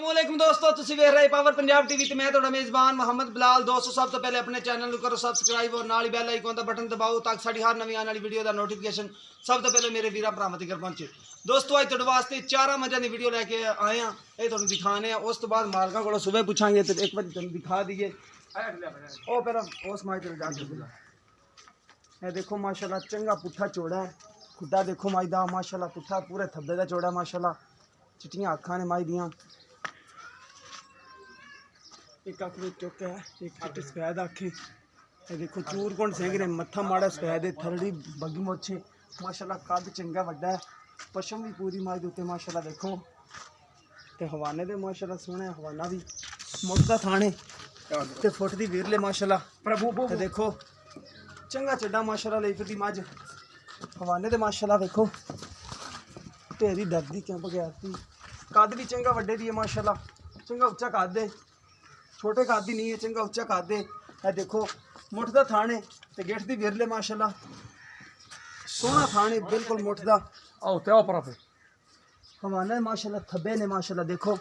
अस्सलामुअलैकुम दोस्तों, तुसी वेख रहे पावर पंजाब टीवी ते मैं तुहाडा मेज़बान मोहम्मद बिलाल। दोस्तों सब तो पहले अपने चैनल को करो सब्सक्राइब और नाल ही बेल आइकन दा बटन दबाओ ताकि साडी हर नवी आने वाली वीडियो दा नोटिफिकेशन सब तो पहले मेरे वीरां भरावां तक पहुंचे। दोस्तों अज तुहाडे वास्ते चारा मजां दी वीडियो लैके आए हां, ये तुहानू दिखाने आ। उस तो बाद मालकां कोलों सुबह पुछांगे ते एक बार तुहानू दिखा दईए। ओ पहला उस माई ते जा के देखो माशाल्लाह चंगा पुट्ठा चौड़ा है। खुदा देखो माई दा माशाल्लाह पुट्ठा पूरे थब्बे दा चौड़ा माशाल्लाह। चिट्टियां अखां ने माई दियां, एक अख में चुक है, एक चिट्टी सफेद अख है। ये देखो चूरकुंड सिंह ने मत्था माड़ा सफेद है, थरड़ी बग्गी मोछे माशाल्लाह। कद चंगा वड्डा है, पशम भी पूरी माई दे उत्ते माशाल्लाह। देखो ते हवाने दे माशाल्लाह सोहने, हवाना भी मुड़दा थाने ते फुट दी वीरले माशाल्लाह। प्रभु ते देखो चंगा चड्डा माशाल्लाह लेई फिरदी मझ। हवाने दे माशाल्लाह देखो ढेरी दर्दी क्या बगैर थी। कद भी चंगा वड्डे दी है माशाल्लाह, चंगा उच्चा कद है, छोटे कद ही नहीं है, चंगा उच्चा कद है। है देखो मुठ दा थाने ते गिठ दी विरले माशाल्लाह। सोहना थाने बिल्कुल मुठ दा हवाना माशाल्लाह। थब्बे ने माशाल्लाह देखो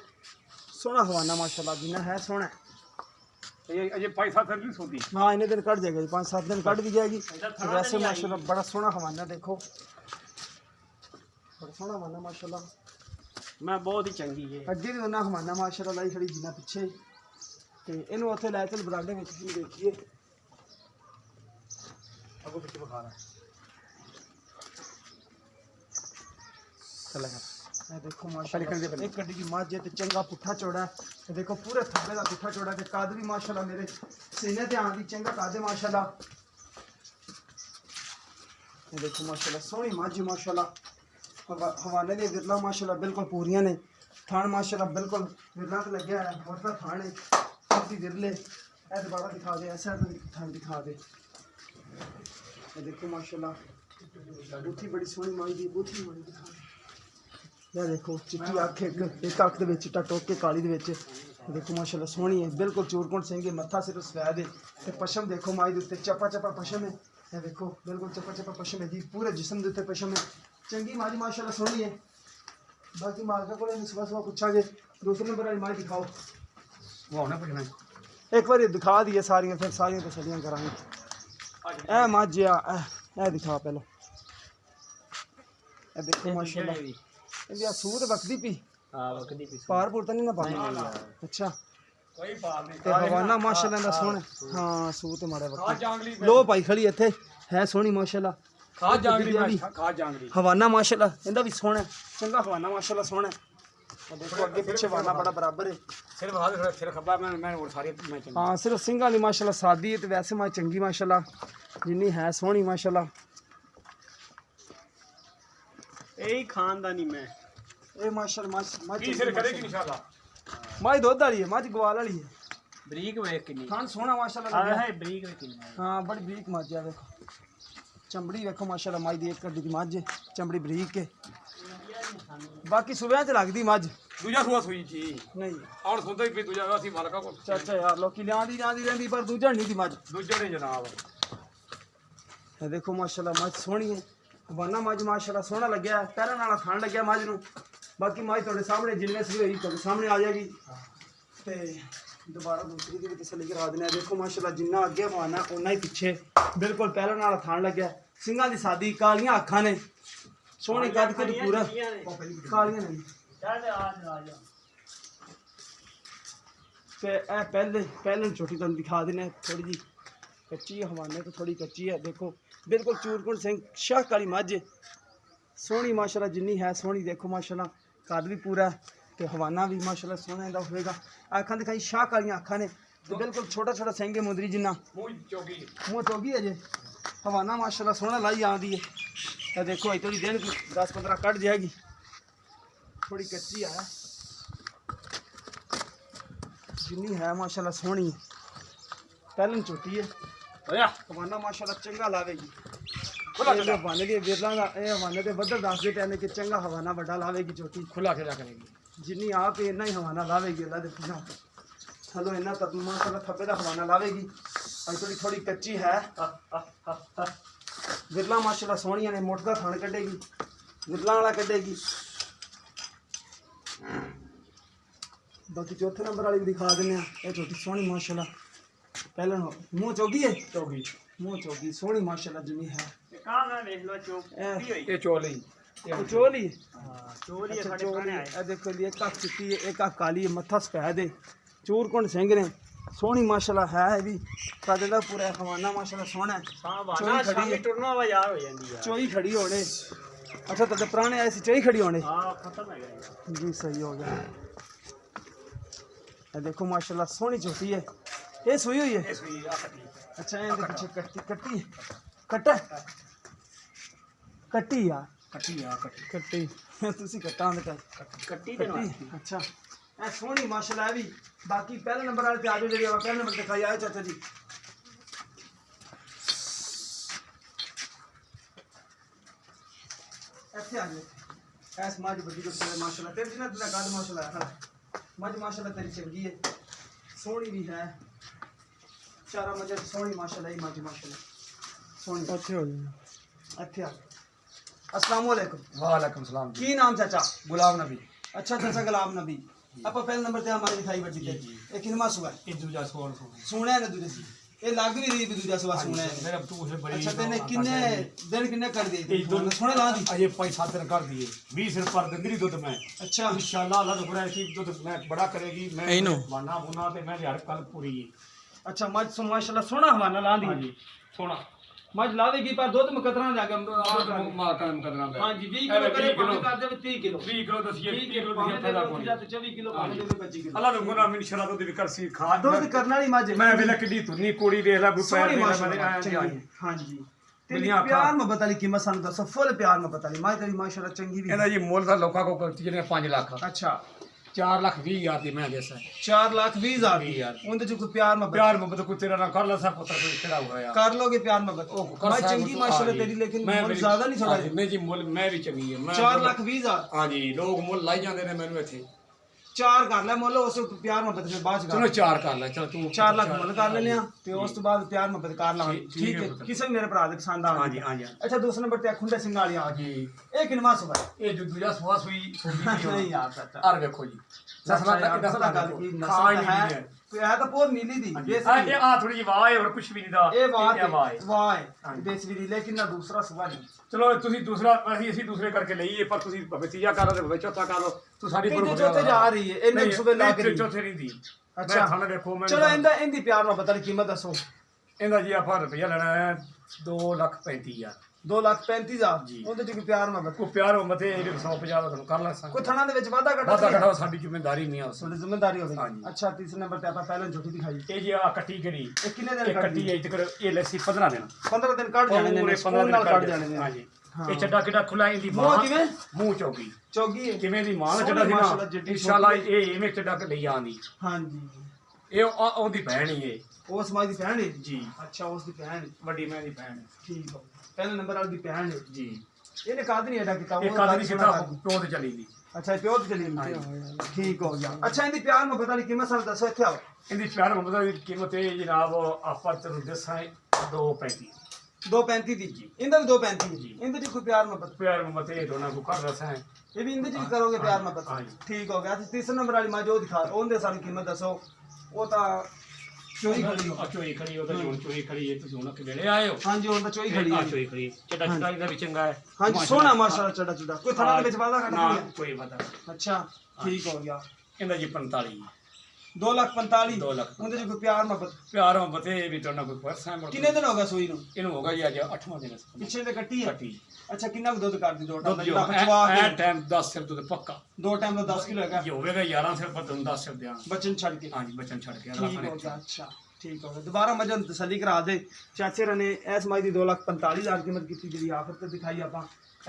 सोहना हवाना माशाल्लाह, जिन्ना है सोहना। ये 5-7 दिन सोती। हाँ इन्हें दिन कट जाएगी, 5-7 दिन कट भी जाएगी। वैसे माशाल्लाह बड़ा सोहना हवाना देखो, बड़ा सोहना हवाना माशाल्लाह। मैं बहुत ही चंगी है। अगे भी उन्हें हवाना माशाल्लाह लाई खड़ी जिन्ना पिछे ते इन्हू उत्थे लै चल बरांडे में देखिए। अगो पिछे बखा रहा है चला है देखो माशाल्लाह। एक गड्डी की मझ है ते चंगा पुट्ठा चौड़ा है। ते देखो पूरे थब्बे दा पुट्ठा चौड़ा ते कद भी माशाल्लाह मेरे सीने ते आंदी चंगा कद है माशाल्लाह। ये देखो माशाल्लाह सोहनी मझ माशाल्लाह। हवाने दे विरला माशाल्लाह बिल्कुल पूरियां ने। थान माशाल्लाह बिल्कुल विरला ते लग्या है, मोटा थान है, काफी विरले। ऐ दोबारा दिखा दे, ऐसा थान दिखा दे। ये देखो माशाल्लाह बूथी बड़ी सोहनी माई दी, बूथी माई दिखा दे। ये देखो चिट्टी अख, एक अख दे विच चिट्टा टोक के काली दे विच। देखो माशाल्लाह सोहनी है, बिल्कुल चूरकुंड सिंह है, मत्था सिर्फ सफेद है ते पशम देखो माई दे उत्ते चपा चपा पशम है। ये देखो बिल्कुल चपा चपा पशम है जी, पूरे जिस्म दे उत्ते पशम है। चंगी माजी माशाल्लाह सोहनी है। बाकी मालका को सुबह सुबह पूछांगे। दूसरे नंबर वाली माई दिखाओ, वो होना पड़ना है। एक बार दिखा दिए सारियां, फिर सारियां तसलियां करांगे। ए माजिया ए दिखा पहले। ए देखो माशाल्लाह इंडिया सूत वक्दी पी। हां वक्दी पी, पार पुर तो नहीं ना पानी। अच्छा कोई पार नहीं ते हवाना माशाल्लाह दा सोहना। हां सूत माड़ा खा वक्दी जांगली लो पाई खड़ी इत्थे है सोहनी माशाल्लाह। खा जांगली खा जांगली हवाना माशाल्लाह इंदा भी सोहना चंगा हवाना माशाल्लाह सोहना। देखो अगे पीछे हवाना बड़ा बराबर है। सिर्फ हाथ सिर खब्बा मैं और सारी मैं चंगी। हाँ सिर्फ सिंह वाली माशाल्लाह सादी है, तो वैसे मां चंगी माशाल्लाह जिन्नी है सोहनी माशाल्लाह। यही खानदानी मैं ये माशाल्लाह मां की सिर करेगी इंशाल्लाह। मां दुध वाली है, मां ग्वाल वाली है। बरीक वे किन्नी खान सोहना माशाल्लाह हां लगा है बरीक वे किन्नी। हाँ बड़ी बरीक मझ है। देखो चमड़ी देखो माशाल्लाह माई दी एक कड्डी दी मझ है, चमड़ी बरीक है। बाकी सुबह च लगदी मझ। दूजा सुआ सुई थी नहीं और सुनते ही दूजा असि मालका को चाचा यार लोकी लियांदी रहंदी पर दूजा नहीं दी मझ। दूजा ने जनाब ये देखो माशाल्लाह मझ सोहनी है। हवाना मझ माशाल्लाह सोहना लग्या है, पहले नाल खान लग्या मझ नूं। बाकी मझ तुहाडे सामने जिन्ने सी होई तुहाडे सामने आ जाएगी ते दोबारा दूसरी दी भी तसल्ली करा देना। देखो माशाल्लाह जिन्ना अगे हवाना उन्ना ही पिछे बिल्कुल पहले नाल खान लग्या। सिंगां दी सादी, कालियां अखां ने, सोहनी कद कद पूरा, कालियां नहीं ते ए पहले छोटी तुहानू दिखा देने। थोड़ी जी कच्ची है हवाने तो थोड़ी कच्ची है। देखो बिल्कुल चूरकुंड सिंह शाह काली मझ सोहनी माशाल्लाह जिन्नी है सोहनी। देखो माशाल्लाह कद भी पूरा है ते हवाना भी माशाल्लाह सोहना इंदा होएगा। अखां दिखाई शाह कालियां अखां ने ते बिल्कुल छोटा छोटा सिंह है, मुंदरी जिन्ना मुंह चौगी है जे। हवाना माशाल्लाह सोहना लाई आंदी है। ये देखो अज थोड़ी दिन 10-15 कट जाएगी, थोड़ी कच्ची है जिन्नी है माशाल्लाह सोहनी है। पहले छोटी है हवाना माशाल्लाह चंगा लावेगी। हवाने के विरला हवाने के बदल दसते पहने कि चंगा हवाना बड़ा लावेगी, चोटी खुला खेला करेगी जिन्नी आप इन्ना ही हवाना लावेगी। अल्लाह दे फजल चलो इन्ना तब माशाल्लाह थब्बे दा हवाना लावेगी। अज थोड़ी कच्ची है। विरला माशाल्लाह सोहनियां ने, मुठ दा थान कड्डेगी, विरला वाला कड्डेगी। बाकी चौथे नंबर वाली भी दिखा देने ये छोटी सोहनी माशाल्लाह पहले मुंह चौगी है ਚੌਗੀ मुंह चौगी सोहनी माशाल्लाह जमी है ਕਾ ਮੈਂ ਵੇਖ ਲੋ ਚੋਕ ਇਹ ਚੋਲੀ चोली ਹਾਂ ਚੋਲੀ अच्छा, ਸਾਡੇ चोली ਪੁਰਾਣੇ ਆਏ ये देखो ये एक आँख चिट्टी है एक आँख काली है मत्था सफेद है चूरकुंड सिंह ने सोहनी माशाल्लाह है भी कद दा पूरा खवाना माशाल्लाह सोहना है ਸਾਹਬਾਨਾ ਚੋਲੀ ਖੜੀ ਸ਼ਾਮੀ ਹੈ। ਟੁਰਨਾ ਵਾ ਯਾਰ ਹੋ ਜਾਂਦੀ ਆ चोई खड़ी होने अच्छा तो पुराने आए सी चोई खड़ी होने ਹਾਂ ਖਤਮ ਹੈ ਗਿਆ जी सही हो गया ये देखो माशाल्लाह सोहनी छोटी है ये सुई हुई है ਇਹ ਸੂਈ ਆ ਕੱਟੀ अच्छा ये पीछे कट्टी कट्टी कट्टा कट्टी यार ਕੱਟੀ ਆ ਕੱਟੀ कट्टी तुसी कट्टा आंदे कर ਕੱਟੀ ਤੇ ਨਾ कट्टी अच्छा ए सोहनी माशाल्लाह भी बाकी पहले नंबर वाले पे आ जाओ जेडी पहले नंबर दिखाई आए चाचा जी ऐसे आ जाओ ऐस माज बड़ी को माशाल्लाह तेरी जिन्ना तेरा गाद माशाल्लाह है मज माशाल्लाह तेरी चंगी है सोहनी भी है चारा मजे सोहनी माशाल्लाह ही मज माशाल्लाह सोहनी अच्छे हो जाए अच्छे आ अस्सलाम वालेकुम ਵਾਲੇਕਮ ਸਲਾਮ ਜੀ की नाम चाचा ਗੁਲਾਮ ਨਬੀ अच्छा चाचा गुलाम नबी ਆਪਾਂ पहले नंबर ते हमारी दिखाई बड़ी ते ये किनमा सुबह ਇਹ ਦੂਜਾ ਸਵਾਲ सुने ना दूजे से ये लग भी रही भी दूजा सुबह सुने ਮੇਰਾ ਤੂੰ ਉਸੇ ਬੜੀ अच्छा तेने किन्ने दिन किन्ने कर दिए ਇਹ ਦੋ सुने ला दी ਅਜੇ 5-7 ਦਿਨ ਕਰ ਦਿਏ 20 ਸਿਰ ਪਰ ਦਿੰਦੀ ਦੁੱਧ ਮੈਂ अच्छा इंशाल्लाह अल्लाह तो बुरा है दुध मैं बड़ा करेगी मैं माना बुना ते मैं हर कल पूरी है अच्छा मज सो माशाल्लाह सोना हवाना ला दी हाँ जी सोना मज लावेगी पर दूध मुकदरा जाके मां काम करना हां जी 20 किलो करे पानी कर दे 30 किलो 20 किलो दसिए 20 किलो किलो दसिए फायदा कोई 24 किलो पानी दे 25 किलो अल्लाह तो गुना मिन शरा तो विकर सी खाद दूध करना नहीं मज मैं वेला किडी तुनी कोड़ी देख ला गुप्पा सोनी मैंने माशाल्लाह हां जी तेरी मिलियां प्यार मोहब्बत वाली कीमत सानू दसो फुल प्यार मोहब्बत वाली मां तेरी माशाल्लाह चंगी भी ਇਹਦਾ ਜੀ ਮੁੱਲ ਦਾ ਲੋਕਾਂ ਕੋ ਕਰਤੀ ਜਿਹਨੇ 5 ਲੱਖ अच्छा 4 ਲੱਖ 20 ਹਜ਼ਾਰ ਦੀ ਮੈਂ ਦੇਸਾ 4 लाख 20 हजार भी यार। उनके जो कोई प्यार मोहब्बत प्यार मोहब्बत कोई तेरा ना कर ला सा पुत्र कोई खड़ा हुआ यार कर लोगे प्यार मोहब्बत कर मैं सकता चंगी हूं, माशाल्लाह हाँ तेरी जी। लेकिन मैं मुल भी- ज्यादा नहीं हाँ थोड़ा जी, नहीं जी मुੱਲ मैं भी चंगी है मैं 4 लाख 20 हजार हाँ जी लोग मुੱਲ लाई ਜਾਂਦੇ ਨੇ ਮੈਨੂੰ ਇੱਥੇ 4 कर ले मुल उस प्यार मोहब्बत फिर बाद च ਚਲੋ 4 ਕਰ ਲੈ ਚਲ ਤੂੰ 4 लाख मुल कर लेने आ ते उस तो बाद प्यार मोहब्बत कर लांगे ठीक ठीक है है पुत्र। किसे भी मेरे भरा दे पसंद आ हाँ जी हाँ जी अच्छा दूसरे नंबर ते खुंडे सिंह वाली आ जी ए किनवा सुबह ਇਹ ਜੋ ਦੂਜਾ ਸਵਾਸ ਹੋਈ नहीं यार चाचा ਆਰ ਵੇਖੋ ਜੀ चाचा यार पता गल की नस्ल है कोई है तो पूरी नीली दी देसी ਇਹ ਆ ਥੋੜੀ ਜਿਹੀ ਵਾਹ ਹੈ ਹੋਰ ਕੁਝ ਵੀ ਨਹੀਂ ਦਾ ए वाह वाह वाह देसी दी लेकिन ना दूसरा सुबह नहीं ਚਲੋ ਤੁਸੀਂ ਦੂਸਰਾ ਅਸੀਂ ਦੂਸਰੇ ਕਰਕੇ ਲਈਏ ਪਰ ਤੁਸੀਂ ਭਾਵੇਂ ਤੀਜਾ ਕਰ ਲਓ ਤੇ ਭਾਵੇਂ ਚੌਥਾ ਕਰ ਲਓ ਤੂੰ ਸਾਡੀ तीजे चौथे जा रही है इन्ने सुबह ला के ਚੌਥੇ ਨਹੀਂ ਦੀ अच्छा। ਮੈਂ ਥਾਣੇ ਦੇਖੋ ਮੈਂ चलो इंदी प्यार मोहब्बत वाली कीमत दसो ਇਹਦਾ ਜੀ ਆਪਾਂ ਰੁਪਈਆ ਲੈਣਾ ਹੈ 2,35,000 2,35,000 जी। ਉਹਦੇ ਚ ਕੋਈ ਪਿਆਰ ਮੁਹੱਬਤ ਕੋ ਪਿਆਰ ਮਤੇ ਇਹ 150 ਤੁਹਾਨੂੰ ਕਰ ਲਾ ਕੋਈ ਸਾਂ ਥਣਾ ਦੇ ਵਿੱਚ ਵਾਧਾ ਵਾਦਾ ਘਟਾ ਘਟਾਓ ਸਾਡੀ ਜ਼ਿੰਮੇਵਾਰੀ ਨਹੀਂ ਆ ਉਸ ਤੁਹਾਡੀ ਜ਼ਿੰਮੇਵਾਰੀ ਹੋਵੇ ਹਾਂਜੀ। ਅੱਛਾ ਤੀਸਰੇ ਨੰਬਰ ਤੇ ਆਪਾਂ ਪਹਿਲਾਂ ਝੋਟੀ ਦਿਖਾਈ ਇਹ ਜੀ ਆ ਕੱਟੀ ਕਿਹੜੀ ਇਹ ਕਿੰਨੇ ਇਹ ਦਿਨ ਕੱਟੀ ਕੱਢੀ ਹੈ ਤੱਕ ਇਹ ਲੈਸੀ 15 ਦਿਨ 15 ਦਿਨ ਕੱਢ ਜਾਣੇ ਨੇ ਪੂਰੇ 15 ਸਕੂਲ ਨਾਲ ਦਿਨ ਕੱਢ ਜਾਣੇ ਨੇ ਹਾਂਜੀ ਹਾਂ। ਇਹ ਚੱਡਾ ਕਿੱਡਾ ਖੁੱਲਾ ਇਹਦੀ ਮੂੰਹ ਮਾਂ ਕਿਵੇਂ? ਮੂੰਹ ਚੌਗੀ ਚੌਗੀ ਹੈ ਕਿਵੇਂ ਦੀ ਮਾਂ ਸੋਹਣੀ ਚੱਡਾ ਸੀ ਮਾਸ਼ਾਅੱਲਾ ਨਾ ਜਿੱਡੀ ਇਨਸ਼ਾਅੱਲਾ ਛੋਟੀ ਇਹ ਇਵੇਂ ਚੱਡਾ ਕਿ ਲਈ ਆਂਦੀ ਹਾਂਜੀ ਇਹ ਉਹਦੀ ਭੈਣ ਹੀ ਹੈ ਉਸ ਮਾਈ ਦੀ ਭੈਣ ਹੈ ਜੀ ਅੱਛਾ ਉਸ ਦੀ ਭੈਣ ਹੈ ਵੱਡੀ ਮੈਂ ਦੀ ਭੈਣ ਹੈ ਠੀਕ ਹੋ ਪਹਿਲੇ ਨੰਬਰ ਵਾਲੀ ਦੀ ਭੈਣ ਹੈ ਜੀ ਇਹਨੇ ਕਾਦ ਨਹੀਂ ਐਡਾ ਕੀਤਾ ਇਹ ਕਦ ਨਹੀਂ ਕੀਤਾ ਪਿਓ ਤੇ ਚਲੀ ਗਈ ਅੱਛਾ ਇਹ ਪਿਓ ਤੇ ਚਲੀ ਗਈ ਠੀਕ ਹੋ ਗਿਆ ਅੱਛਾ ਇਹਦੀ ਪਿਆਰ ਮੁਹੱਬਤ ਵਾਲੀ ਕੀਮਤ ਸਾਨੂੰ ਦੱਸੋ ਇੱਥੇ ਆਓ ਇਹਦੀ ਪਿਆਰ ਮੁਹੱਬਤ ਦੀ ਕੀਮਤ ਇਹ ਜਨਾਬ ਆਪਾਂ ਤੈਨੂੰ ਦੱਸਾਂ 235 235 ਦੀ ਇਹਦਾ ਵੀ 235 ਜੀ। ਇਹਦੇ ਚ ਕੋਈ ਪਿਆਰ ਮੁਹੱਬਤ ਪਿਆਰ ਮੁਹੱਬਤ ਇਹ ਦੋਨਾਂ ਕੋ ਕਰ ਰਸਾ ਹੈ ਇਹ ਵੀ ਇਹਦੇ ਚ ਵੀ ਕਰੋਗੇ ਪਿਆਰ ਮੁਹੱਬਤ ਹਾਂਜੀ। ਠੀਕ ਹੋ ਗਿਆ ਤੇ ਤੀਸਰੇ ਨੰਬਰ ਵਾਲੀ ਮਾਂ ਜੋ ਦਿਖਾ ਉਹਦੇ ਸਾਨੂੰ ਕੀਮਤ ਦੱਸੋ ਉਹ ਤਾਂ ਚੋਈ ਖੜੀ ਹੋ ਚੋਈ ਖੜੀ ਉਹਦਾ ਜੋਨ ਚੋਈ ਖੜੀ ਹੈ ਤੁਸੀਂ ਹੁਣ ਕਿਹੜੇ ਆਏ ਹੋ ਹਾਂਜੀ ਹੁਣ ਤਾਂ ਚੋਈ ਖੜੀ ਹੈ ਚੋਈ ਖੜੀ ਚੱਡਾ ਚੱਡਾ ਇਹਦਾ ਵੀ ਚੰਗਾ ਹੈ ਹਾਂਜੀ ਸੋਹਣਾ ਮਾਸ਼ਾਅੱਲਾ ਚੜਾ ਚੜਾ ਕੋਈ ਥਣਾ ਦੇ ਵਿੱਚ ਵਾਦਾ ਨਾ ਕੱਢ ਕੋਈ ਵਾਦਾ ਅੱਛਾ ਠੀਕ ਹੋ ਗਿਆ ਇਹਦਾ ਜੀ 45 2,45,000 2 ਲੱਖ ਉਹਦੇ ਚ ਕੋਈ ਪਿਆਰ ਮੁਹੱਬਤ ਪਿਆਰ ਮੁਹੱਬਤ ਇਹ ਵੀ ਦੋਨਾਂ ਕੋਈ ਫਰਸ ਹੈ ਕਿੰਨੇ ਦਿਨ ਹੋ ਗਏ ਸੂਈ ਨੂੰ ਇਹਨੂੰ ਹੋਗਾ ਜੀ ਅੱਜ 8ਵਾਂ ਦਿਨ ਪਿੱਛੇ ਤੇ ਕੱਟੀ ਹੈ ਕੱਟੀ ਅੱਛਾ ਕਿੰਨਾ ਕੁ ਦੁੱਧ ਕਰਦੀ ਦੋ ਟਾਈਮ ਦੁੱਧ ਜਿਹੜਾ ਜੋ ਪਚਵਾ ਐ ਕੇ ਟਾਈਮ 10 ਸਿਰ ਦੁੱਧ ਪੱਕਾ ਦੋ ਟਾਈਮ ਦਾ 10 ਕਿਲੋ ਹੈਗਾ ਇਹ ਹੋਵੇਗਾ 11 ਸਿਰ ਪਰ ਤੁਹਾਨੂੰ 10 ਸਿਰ ਦਿਆਂ ਬਚਨ ਛੱਡ ਕੇ ਹਾਂਜੀ ਬੱਚਨ ਛੱਡ ਕੇ ठीक हो गया अच्छा ठीक हो गया दोबारा मजन तसली करा दे चाचे ने इस माई की 2,45,000 कीमत की जी आखिर तो दिखाई आप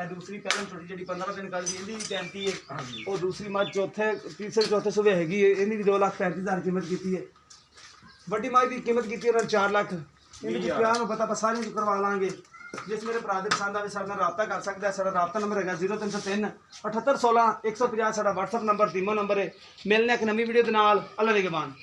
दूसरी पहले छोटी जी 15 दिन कल दी 35 है और दूसरी मज चौथे तीसरे चौथे सुबह हैगी इन्हीं की 2,35,000 कीमत की है बड़ी माई की कीमत की 4 लाख इनकी प्यार में पता सारे करवा लाँगे जिस मेरे भरा दे पसंद आए साढ़े रबता कर सकता है साढ़ा रबता नंबर है 0303 78 16 150 साढ़ा व्हाट्सअप नंबर तीमो नंबर है मिलने एक नवी वीडियो के नाल अल्लाह निगहबान।